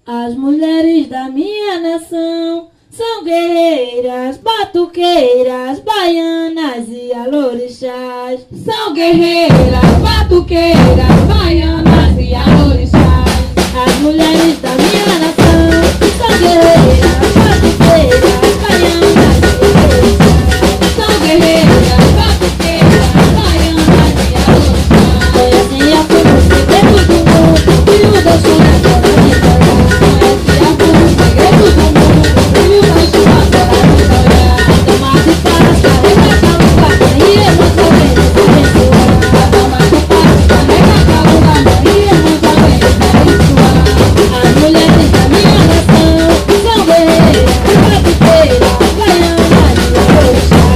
As mulheres da minha nação são guerreiras, batuqueiras, baianas e alorixás. São guerreiras, batuqueiras, baianas e alorixás. As mulheres da minha nação são guerreiras, batuqueiras, baianas e alorixás. São guerreiras, batuqueiras, baianas e alorixás. Conhecem a força, o segredo do mundo e o deixam na terra de Goiás. Conhecem a força, o segredo do mundo e o deixam na terra de Goiás. Toma de paz, carrega calunga, e irmãos alegres abençoar. Toma de paz, carrega calunga, e irmãos alegres abençoar. As mulheres da minha nação são guerreiras, batuqueiras, baianas e alorixás.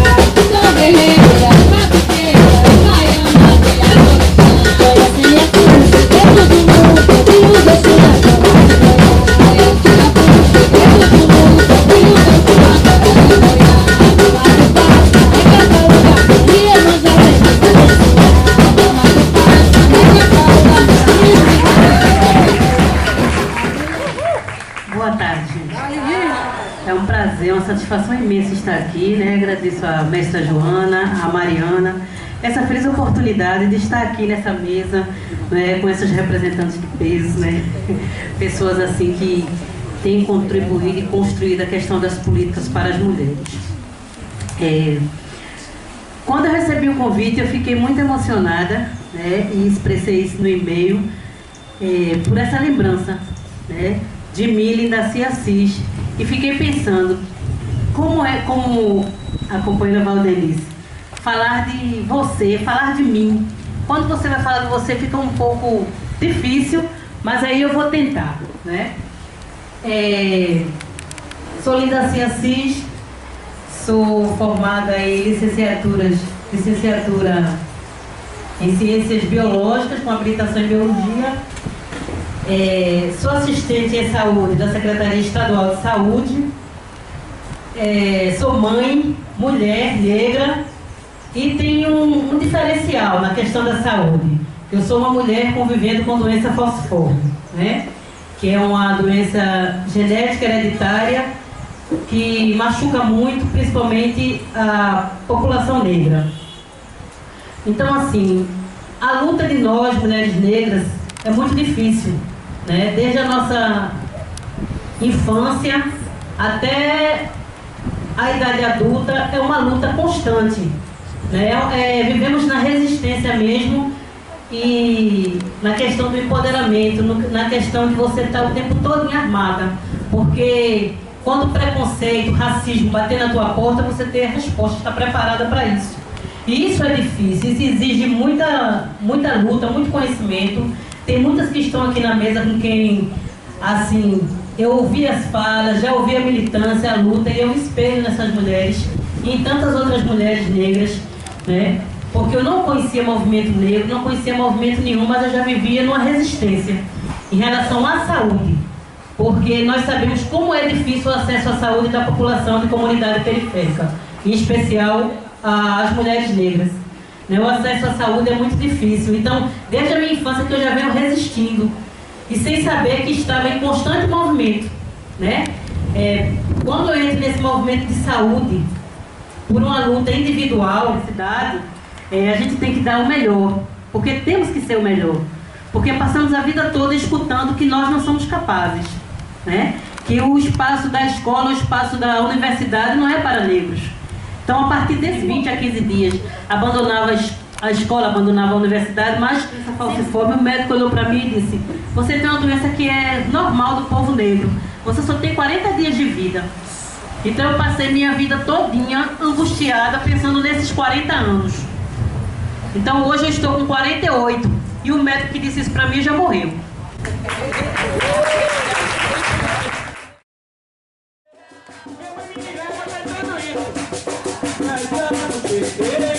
São guerreiras, batuqueiras, baianas e alorixás. Conhecem a força, o segredo do mundo e o deixam na terra de Goiás. Conhecem a força, o segredo do mundo e o deixam na terra de Goiás. Toma de paz, carrega calunga, e irmãos alegres abençoar. Toma de paz, carrega calunga, e irmãos alegres abençoar. Boa tarde, gente. É um prazer, uma satisfação imensa estar aqui, né? Agradeço a mestra Joana, a Mariana, essa feliz oportunidade de estar aqui nessa mesa, né, com essas representantes de peso, né? Pessoas assim que têm contribuído e construído a questão das políticas para as mulheres. Quando eu recebi o convite, eu fiquei muito emocionada, né? E expressei isso no e-mail, por essa lembrança, né, de Mili da Cia Assis, e fiquei pensando como a companheira Valdelice, falar de você, falar de mim. Quando você vai falar de você fica um pouco difícil, mas aí eu vou tentar, né? Sou Linda Cia Assis, sou formada em licenciatura em Ciências Biológicas, com habilitação em Biologia. Sou assistente em saúde da Secretaria Estadual de Saúde. Sou mãe, mulher, negra, e tenho um diferencial na questão da saúde. Eu sou uma mulher convivendo com doença falciforme, né? Que é uma doença genética hereditária que machuca muito, principalmente a população negra. Então, assim, a luta de nós, mulheres negras, é muito difícil, né? Desde a nossa infância até a idade adulta, é uma luta constante, né? Vivemos na resistência mesmo, e na questão do empoderamento, na questão de você estar o tempo todo armada, porque quando o preconceito, o racismo bater na tua porta, você tem a resposta, está preparada para isso. E isso é difícil, isso exige muita luta, muito conhecimento. Tem muitas que estão aqui na mesa com quem, assim, eu ouvi as falas, já ouvi a militância, a luta, e eu me espelho nessas mulheres e em tantas outras mulheres negras, né? Porque eu não conhecia movimento negro, não conhecia movimento nenhum, mas eu já vivia numa resistência em relação à saúde. Porque nós sabemos como é difícil o acesso à saúde da população de comunidade periférica, em especial as mulheres negras. O acesso à saúde é muito difícil. Então, desde a minha infância que eu já venho resistindo, e sem saber que estava em constante movimento, né? Quando eu entro nesse movimento de saúde, por uma luta individual na cidade, a gente tem que dar o melhor, porque temos que ser o melhor, porque passamos a vida toda escutando que nós não somos capazes, né? Que o espaço da escola, o espaço da universidade não é para negros. Então, a partir desses 20 a 15 dias, abandonava a escola, abandonava a universidade, mas essa falciforme, o médico olhou para mim e disse: você tem uma doença que é normal do povo negro, você só tem 40 dias de vida. Então, eu passei minha vida todinha angustiada, pensando nesses 40 anos. Então, hoje eu estou com 48, e o médico que disse isso para mim já morreu. Yeah.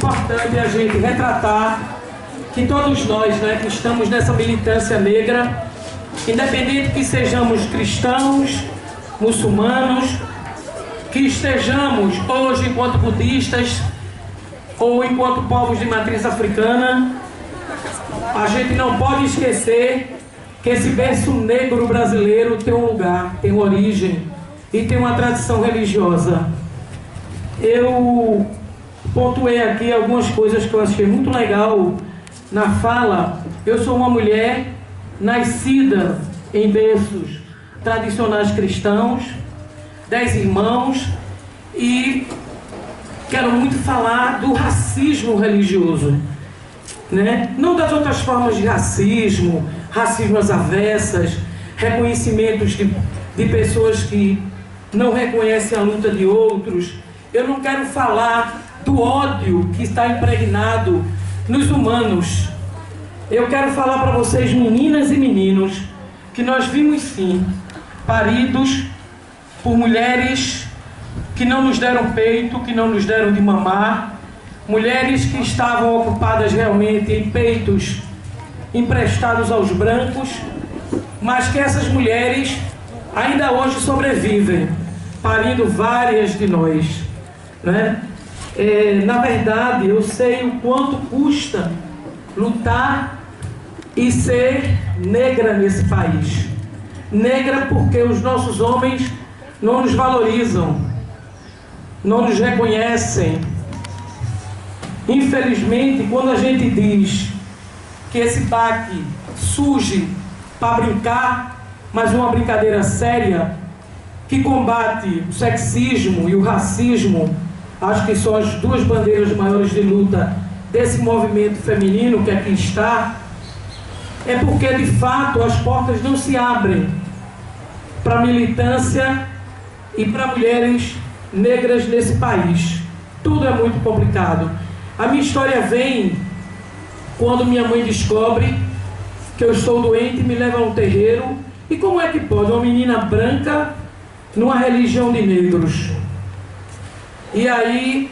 importante a gente retratar que todos nós, né, que estamos nessa militância negra, independente que sejamos cristãos, muçulmanos, que estejamos hoje enquanto budistas ou enquanto povos de matriz africana, a gente não pode esquecer que esse berço negro brasileiro tem um lugar, tem uma origem e tem uma tradição religiosa. Eu pontuei aqui algumas coisas que eu achei muito legal na fala. Eu sou uma mulher nascida em berços tradicionais cristãos, 10 irmãos, e quero muito falar do racismo religioso, né? Não das outras formas de racismo, racismo às avessas, reconhecimentos de pessoas que não reconhecem a luta de outros. Eu não quero falar do ódio que está impregnado nos humanos. Eu quero falar para vocês, meninas e meninos, que nós vimos sim paridos por mulheres que não nos deram peito, que não nos deram de mamar, mulheres que estavam ocupadas realmente em peitos emprestados aos brancos, mas que essas mulheres ainda hoje sobrevivem, parindo várias de nós, né? Na verdade, eu sei o quanto custa lutar e ser negra nesse país. Negra porque os nossos homens não nos valorizam, não nos reconhecem. Infelizmente, quando a gente diz que esse baque surge para brincar, mas uma brincadeira séria, que combate o sexismo e o racismo, acho que são as duas bandeiras maiores de luta desse movimento feminino que aqui está, é porque de fato as portas não se abrem para a militância e para mulheres negras nesse país. Tudo é muito complicado. A minha história vem quando minha mãe descobre que eu estou doente e me leva a um terreiro. E como é que pode uma menina branca numa religião de negros? E aí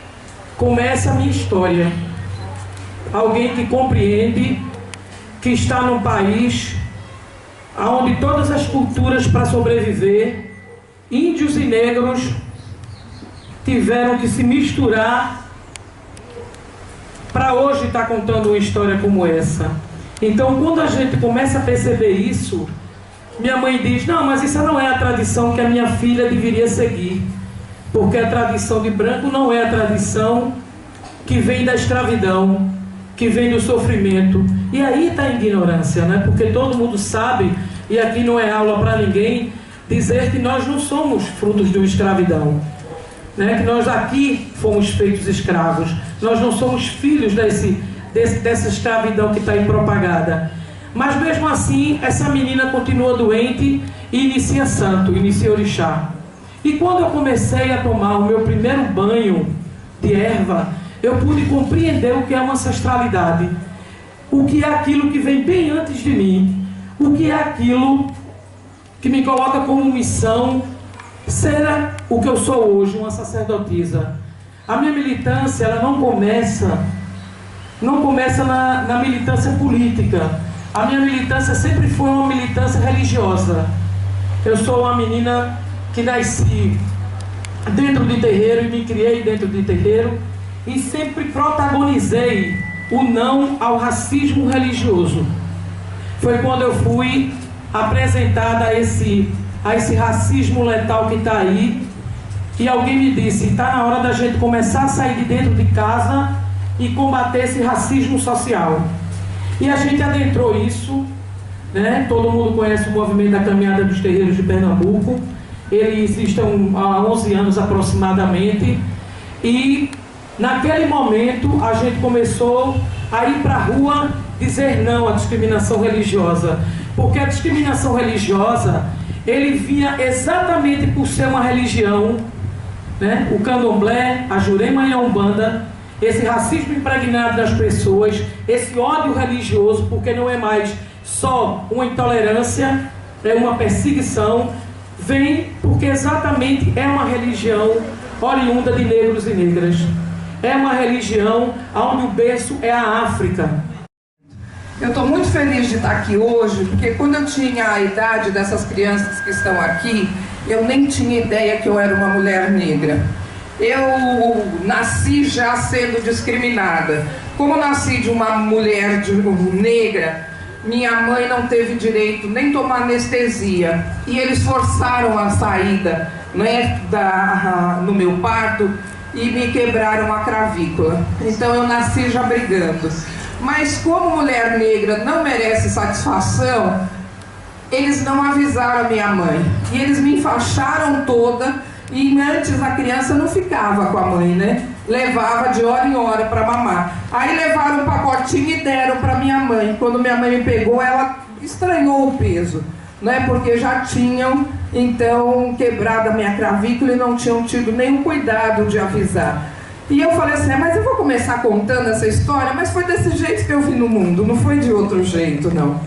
começa a minha história. Alguém que compreende que está num país onde todas as culturas para sobreviver, índios e negros, tiveram que se misturar para hoje estar contando uma história como essa. Então, quando a gente começa a perceber isso, minha mãe diz: não, mas isso não é a tradição que a minha filha deveria seguir, porque a tradição de branco não é a tradição que vem da escravidão, que vem do sofrimento. E aí está a ignorância, né? Porque todo mundo sabe, e aqui não é aula para ninguém, dizer que nós não somos frutos de uma escravidão, né? Que nós aqui fomos feitos escravos. Nós não somos filhos dessa escravidão que está aí propagada. Mas mesmo assim, essa menina continua doente e inicia santo, inicia orixá. E quando eu comecei a tomar o meu primeiro banho de erva, eu pude compreender o que é uma ancestralidade, o que é aquilo que vem bem antes de mim, o que é aquilo que me coloca como missão ser o que eu sou hoje, uma sacerdotisa. A minha militância, ela não começa na militância política. A minha militância sempre foi uma militância religiosa. Eu sou uma menina que nasci dentro de terreiro e me criei dentro de terreiro, e sempre protagonizei o não ao racismo religioso. Foi quando eu fui apresentada a esse racismo letal que está aí, e alguém me disse: está na hora da gente começar a sair de dentro de casa e combater esse racismo social. E a gente adentrou isso, né? Todo mundo conhece o movimento da Caminhada dos Terreiros de Pernambuco. Eles estão há 11 anos aproximadamente, e naquele momento a gente começou a ir para a rua dizer não à discriminação religiosa, porque a discriminação religiosa, ele vinha exatamente por ser uma religião, né? O candomblé, a jurema e a umbanda, esse racismo impregnado das pessoas, esse ódio religioso, porque não é mais só uma intolerância, é uma perseguição, vem porque exatamente é uma religião oriunda de negros e negras. é uma religião onde o berço é a África. Eu estou muito feliz de estar aqui hoje, porque quando eu tinha a idade dessas crianças que estão aqui, eu nem tinha ideia que eu era uma mulher negra. Eu nasci já sendo discriminada. Como eu nasci de uma mulher negra, minha mãe não teve direito nem tomar anestesia. E eles forçaram a saída, né, no meu parto e me quebraram a clavícula. Então eu nasci já brigando. Mas como mulher negra não merece satisfação, eles não avisaram a minha mãe. E eles me enfaixaram toda. E antes a criança não ficava com a mãe, né? Levava de hora em hora para mamar. Aí levaram um pacotinho e deram para minha mãe. Quando minha mãe me pegou, ela estranhou o peso, né? Porque já tinham, então, quebrado a minha clavícula e não tinham tido nenhum cuidado de avisar. E eu falei assim, mas eu vou começar contando essa história, mas foi desse jeito que eu vim no mundo, não foi de outro jeito, não.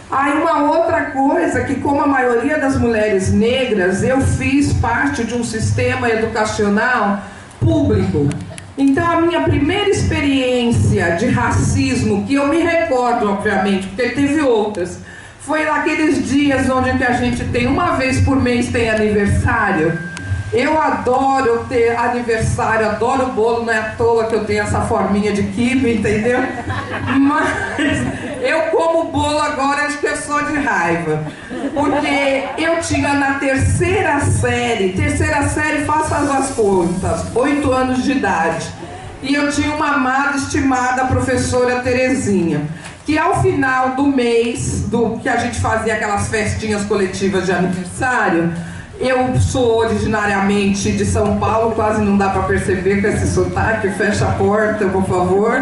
Aí uma outra coisa, que como a maioria das mulheres negras, eu fiz parte de um sistema educacional público. Então a minha primeira experiência de racismo, que eu me recordo, obviamente, porque teve outras, foi naqueles dias onde que a gente tem, uma vez por mês tem aniversário. Eu adoro ter aniversário, adoro bolo, não é à toa que eu tenho essa forminha de quibe, entendeu? Mas eu como bolo agora, acho que é só de raiva. Porque eu tinha na terceira série, faça as contas, 8 anos de idade. E eu tinha uma amada, estimada professora Terezinha, que ao final do mês, que a gente fazia aquelas festinhas coletivas de aniversário, eu sou originariamente de São Paulo, quase não dá para perceber com esse sotaque, fecha a porta, por favor.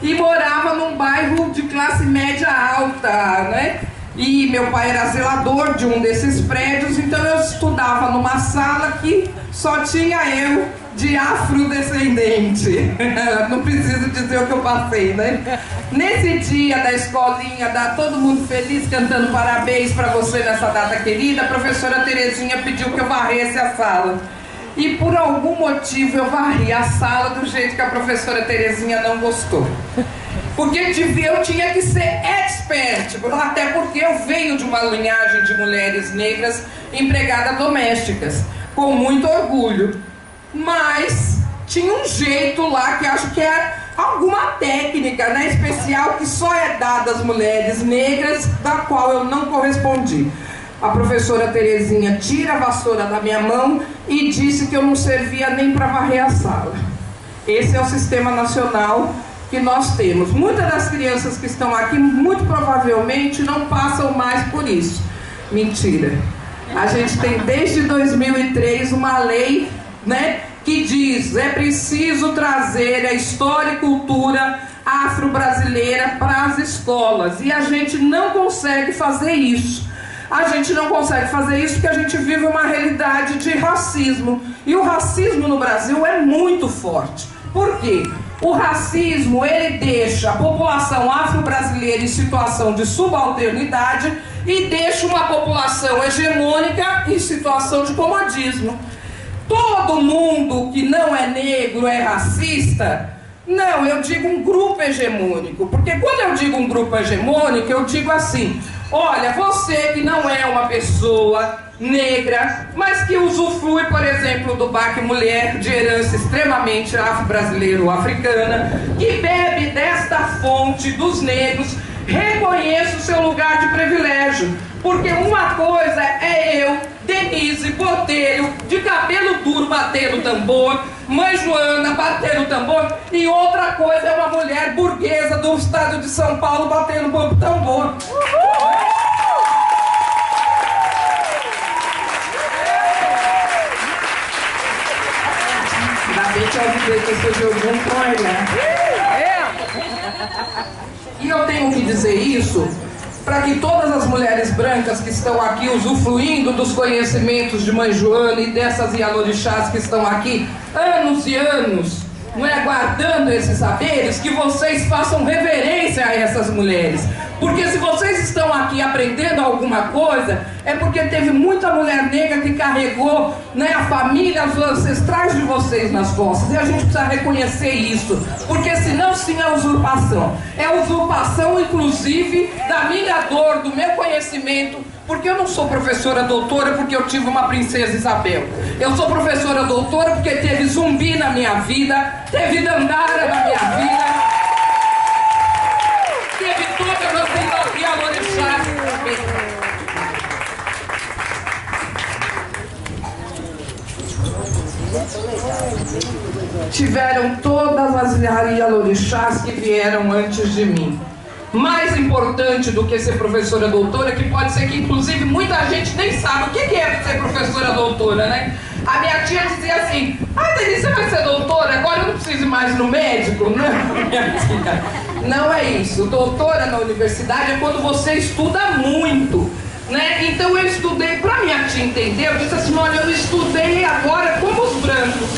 E morava num bairro de classe média alta, né? E meu pai era zelador de um desses prédios, então eu estudava numa sala que só tinha eu de afrodescendente. Não preciso dizer o que eu passei, né? Nesse dia da escolinha, todo mundo feliz, cantando parabéns para você nessa data querida, a professora Terezinha pediu que eu varresse a sala. E por algum motivo eu varri a sala do jeito que a professora Terezinha não gostou. Porque eu tinha que ser expert, até porque eu venho de uma linhagem de mulheres negras empregadas domésticas, com muito orgulho. Mas tinha um jeito lá que acho que é alguma técnica, né, especial que só é dada às mulheres negras, da qual eu não correspondi. A professora Terezinha tira a vassoura da minha mão e disse que eu não servia nem para varrer a sala. Esse é o sistema nacional que nós temos. Muitas das crianças que estão aqui, muito provavelmente, não passam mais por isso. Mentira. A gente tem desde 2003 uma lei, né, que diz é preciso trazer a história e cultura afro-brasileira para as escolas. E a gente não consegue fazer isso. A gente não consegue fazer isso porque a gente vive uma realidade de racismo. E o racismo no Brasil é muito forte. Por quê? O racismo, ele deixa a população afro-brasileira em situação de subalternidade e deixa uma população hegemônica em situação de comodismo. Todo mundo que não é negro é racista? Não, eu digo um grupo hegemônico. Porque quando eu digo um grupo hegemônico, eu digo assim: olha, você que não é uma pessoa negra, mas que usufrui, por exemplo, do BAC Mulher, de herança extremamente afro-brasileira ou africana, que bebe desta fonte dos negros, reconheça o seu lugar de privilégio. Porque uma coisa é eu, Denise Botelho, de cabelo duro, batendo tambor, mãe Joana batendo tambor, e outra coisa é uma mulher burguesa do estado de São Paulo batendo tambor. Ainda bem que eu avisei que você jogou um põe, né? E eu tenho que dizer isso para que todas as mulheres brancas que estão aqui usufruindo dos conhecimentos de Mãe Joana e dessas Ialorixás que estão aqui anos e anos, não é, guardando esses saberes, que vocês façam reverência a essas mulheres. Porque se vocês estão aqui aprendendo alguma coisa, é porque teve muita mulher negra que carregou, né, a família, os ancestrais de vocês nas costas. E a gente precisa reconhecer isso, porque senão sim é usurpação. É usurpação, inclusive, da minha dor, do meu conhecimento. Porque eu não sou professora doutora porque eu tive uma princesa Isabel. Eu sou professora doutora porque teve Zumbi na minha vida, teve Dandara na minha vida, teve todas as Yalorixás. Tiveram todas as Yalorixás que vieram antes de mim. Mais importante do que ser professora doutora, que pode ser que inclusive muita gente nem sabe o que é ser professora doutora, né? A minha tia dizia assim: ah, Denise, você vai ser doutora? Agora eu não preciso ir mais no médico? Não, minha tia, não é isso. Doutora na universidade é quando você estuda muito, né? Então eu estudei, pra minha tia entender, eu disse assim: olha, eu estudei agora como os brancos,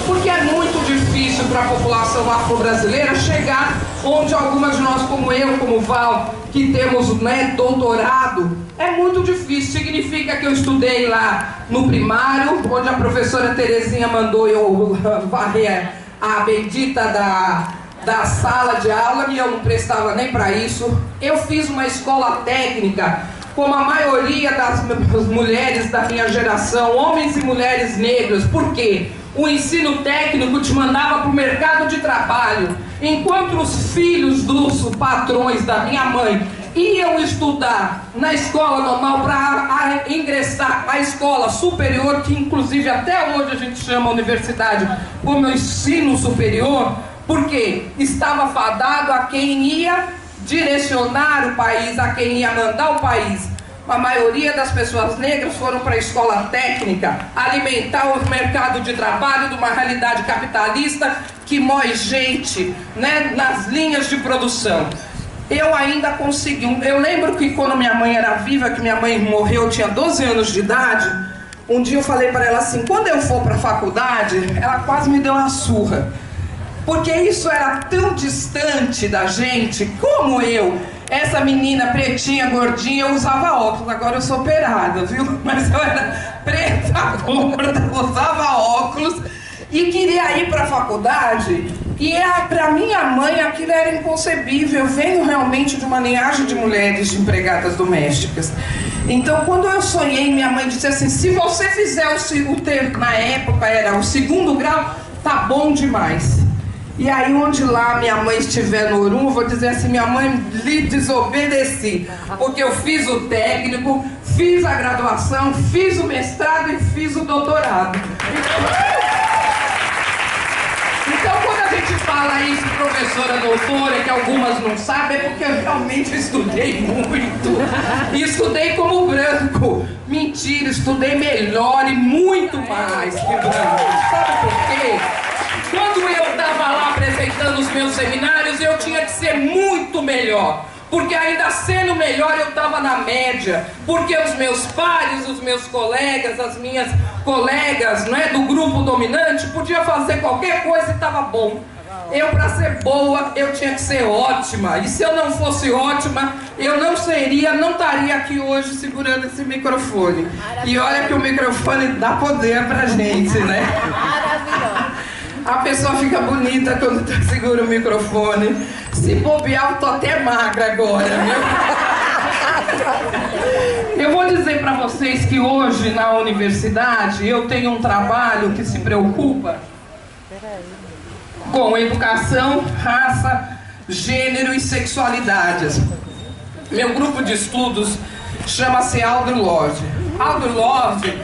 porque é muito difícil para a população afro-brasileira chegar onde algumas de nós, como eu, como Val, que temos, né, doutorado, é muito difícil. Significa que eu estudei lá no primário, onde a professora Terezinha mandou eu varrer a bendita da sala de aula, e eu não prestava nem para isso. Eu fiz uma escola técnica, como a maioria das mulheres da minha geração, homens e mulheres negros. Por quê? O ensino técnico te mandava para o mercado de trabalho, enquanto os filhos dos patrões da minha mãe iam estudar na escola normal para ingressar à escola superior, que inclusive até hoje a gente chama a universidade como ensino superior, porque estava fadado a quem ia direcionar o país, a quem ia mandar o país. A maioria das pessoas negras foram para a escola técnica alimentar o mercado de trabalho de uma realidade capitalista que mói gente, né, nas linhas de produção. Eu ainda consegui. Eu lembro que quando minha mãe era viva, que minha mãe morreu, eu tinha 12 anos de idade. Um dia eu falei para ela assim: quando eu for para a faculdade, ela quase me deu uma surra. Porque isso era tão distante da gente, como eu. Essa menina pretinha, gordinha, eu usava óculos, agora eu sou operada, viu? Mas eu era preta, gorda, usava óculos e queria ir para a faculdade. E para minha mãe aquilo era inconcebível. Eu venho realmente de uma linhagem de mulheres de empregadas domésticas. Então, quando eu sonhei, minha mãe disse assim: se você fizer o termo, na época era o 2º grau, tá bom demais. E aí, onde lá minha mãe estiver no Orum, eu vou dizer assim: minha mãe lhe desobedeci, porque eu fiz o técnico, fiz a graduação, fiz o mestrado e fiz o doutorado. Então, quando a gente fala isso, professora doutora, que algumas não sabem, é porque eu realmente estudei muito. E estudei como branco. Mentira, estudei melhor e muito mais que branco. Sabe por quê? Quando eu estava lá apresentando os meus seminários, eu tinha que ser muito melhor. Porque ainda sendo melhor, eu estava na média. Porque os meus pares, os meus colegas, as minhas colegas, não é, do grupo dominante, podiam fazer qualquer coisa e estava bom. Eu, para ser boa, eu tinha que ser ótima. E se eu não fosse ótima, eu não estaria aqui hoje segurando esse microfone. E olha que o microfone dá poder pra gente, né? Maravilhoso. A pessoa fica bonita quando segura o microfone. Se bobear, eu tô até magra agora, viu? Eu vou dizer para vocês que hoje na universidade eu tenho um trabalho que se preocupa com educação, raça, gênero e sexualidades. Meu grupo de estudos chama-se Audre Lorde. Audre Lorde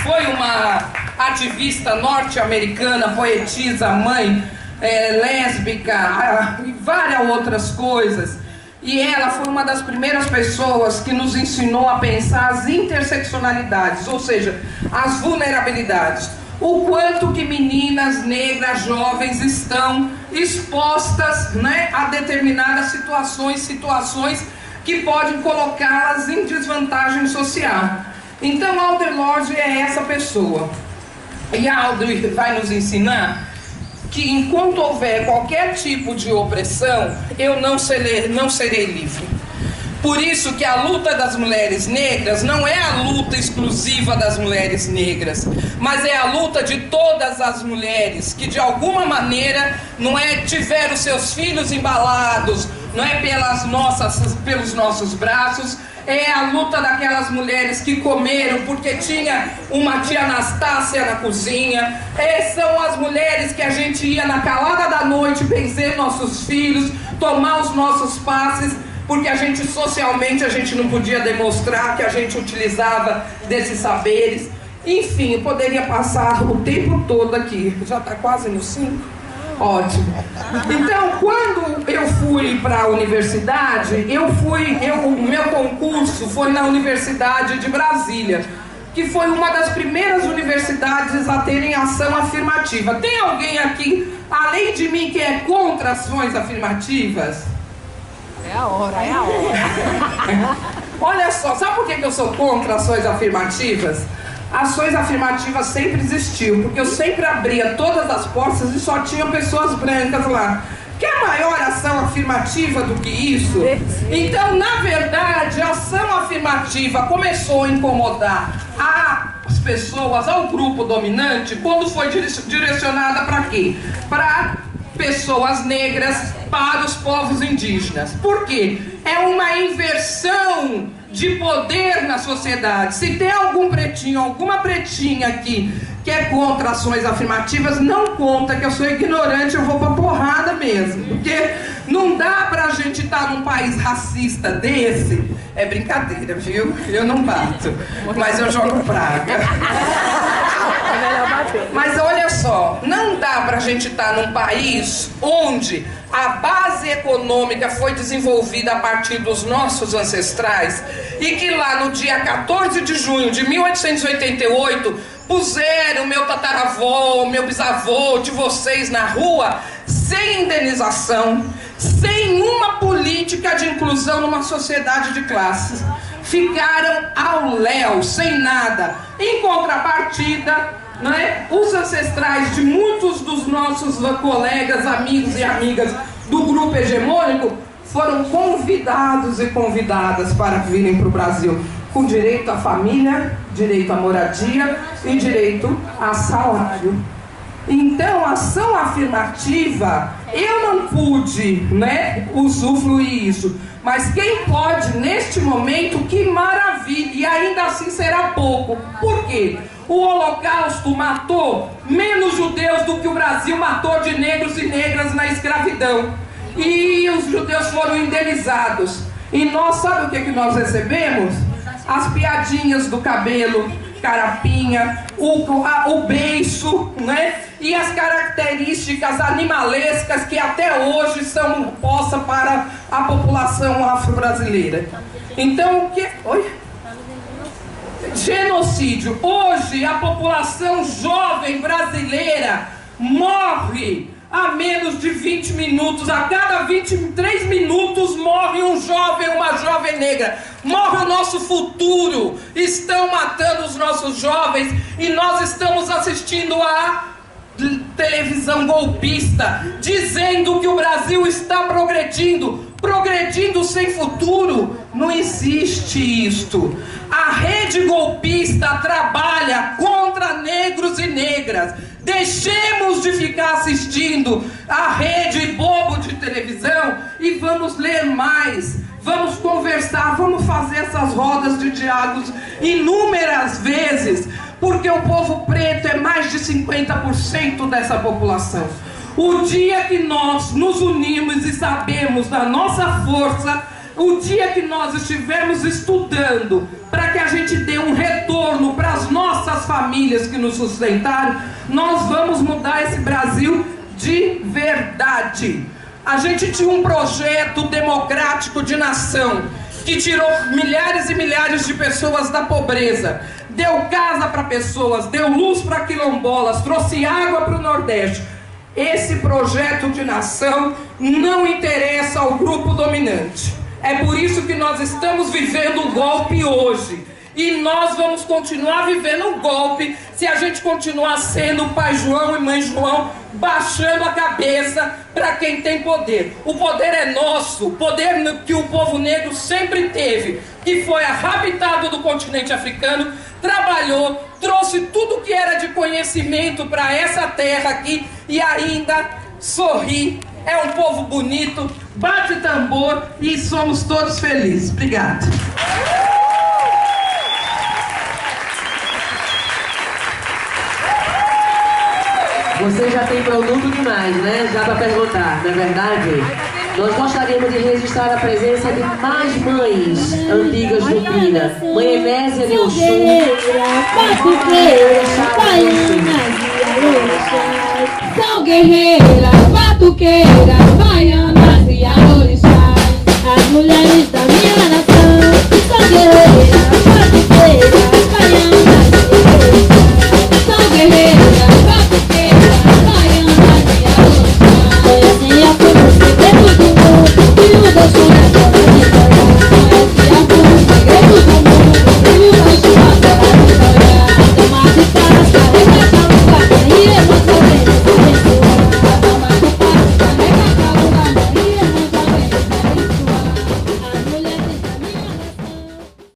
foi uma ativista norte-americana, poetisa, mãe, lésbica e várias outras coisas. E ela foi uma das primeiras pessoas que nos ensinou a pensar as interseccionalidades, ou seja, as vulnerabilidades. O quanto que meninas negras jovens estão expostas, né, a determinadas situações que podem colocá-las em desvantagem social. Então, Audre Lorde é essa pessoa. E a Audre vai nos ensinar que enquanto houver qualquer tipo de opressão, eu não serei livre. Por isso que a luta das mulheres negras não é a luta exclusiva das mulheres negras, mas é a luta de todas as mulheres que de alguma maneira tiveram seus filhos embalados, não é pelos nossos braços. É a luta daquelas mulheres que comeram porque tinha uma tia Anastácia na cozinha. São as mulheres que a gente ia na calada da noite benzer nossos filhos, tomar os nossos passes, porque socialmente a gente não podia demonstrar que a gente utilizava desses saberes. Enfim, eu poderia passar o tempo todo aqui. Já está quase no 5? Ótimo. Então, quando eu fui para a universidade, o meu concurso foi na Universidade de Brasília, que foi uma das primeiras universidades a terem ação afirmativa. Tem alguém aqui, além de mim, que é contra ações afirmativas? É a hora. Olha só, sabe por que eu sou contra ações afirmativas? Ações afirmativas sempre existiu, porque eu sempre abria todas as portas e só tinha pessoas brancas lá. Quer maior ação afirmativa do que isso? Então, na verdade, a ação afirmativa começou a incomodar as pessoas, ao grupo dominante, quando foi direcionada para quê? Para pessoas negras, para os povos indígenas. Por quê? É uma inversão de poder na sociedade. Se tem algum pretinho, alguma pretinha aqui que é contra ações afirmativas, não conta que eu sou ignorante, eu vou pra porrada mesmo. Porque não dá pra gente estar num país racista desse. É brincadeira, viu? Eu não bato, mas eu jogo praga. Mas olha só, não dá pra gente estar num país onde a base econômica foi desenvolvida a partir dos nossos ancestrais e que lá no dia 14 de junho de 1888 puseram meu tataravô, meu bisavô, de vocês na rua sem indenização, sem uma política de inclusão numa sociedade de classes. Ficaram ao léu, sem nada. Em contrapartida, os ancestrais de muitos dos nossos colegas, amigos e amigas do grupo hegemônico foram convidados e convidadas para virem para o Brasil, com direito à família, direito à moradia e direito a salário. Então, a ação afirmativa, eu não pude usufruir isso, mas quem pode neste momento, que maravilha, e ainda assim será pouco. Por quê? O Holocausto matou menos judeus do que o Brasil matou de negros e negras na escravidão. E os judeus foram indenizados. E nós, sabe o que nós recebemos? As piadinhas do cabelo, carapinha, o beiço, e as características animalescas que até hoje são posta para a população afro-brasileira. Então, o que... Oi? Genocídio. Hoje a população jovem brasileira morre a menos de 20 minutos. A cada 23 minutos morre um jovem, uma jovem negra. Morre o nosso futuro. Estão matando os nossos jovens e nós estamos assistindo a televisão golpista dizendo que o Brasil está progredindo sem futuro. Não existe isto. A rede golpista trabalha contra negros e negras. Deixemos de ficar assistindo a rede bobo de televisão e vamos ler mais, vamos conversar, vamos fazer essas rodas de diálogos inúmeras vezes, porque o povo preto é mais de 50% dessa população. O dia que nós nos unimos e sabemos da nossa força, o dia que nós estivermos estudando para que a gente dê um retorno para as nossas famílias que nos sustentaram, nós vamos mudar esse Brasil de verdade. A gente tinha um projeto democrático de nação que tirou milhares e milhares de pessoas da pobreza, deu casa para pessoas, deu luz para quilombolas, trouxe água para o Nordeste. Esse projeto de nação não interessa ao grupo dominante. É por isso que nós estamos vivendo o golpe hoje. E nós vamos continuar vivendo um golpe se a gente continuar sendo o pai João e mãe João, baixando a cabeça para quem tem poder. O poder é nosso, o poder que o povo negro sempre teve, que foi arrabitado do continente africano, trabalhou, trouxe tudo que era de conhecimento para essa terra aqui e ainda sorri. É um povo bonito, bate tambor e somos todos felizes. Obrigada. Você já tem produto demais, né? Já para perguntar, não é verdade? Nós gostaríamos de registrar a presença de mais mães antigas do Pina. Mãe Enésia de Oxum. São guerreiras, batuqueiras, baianas e orixás. As mulheres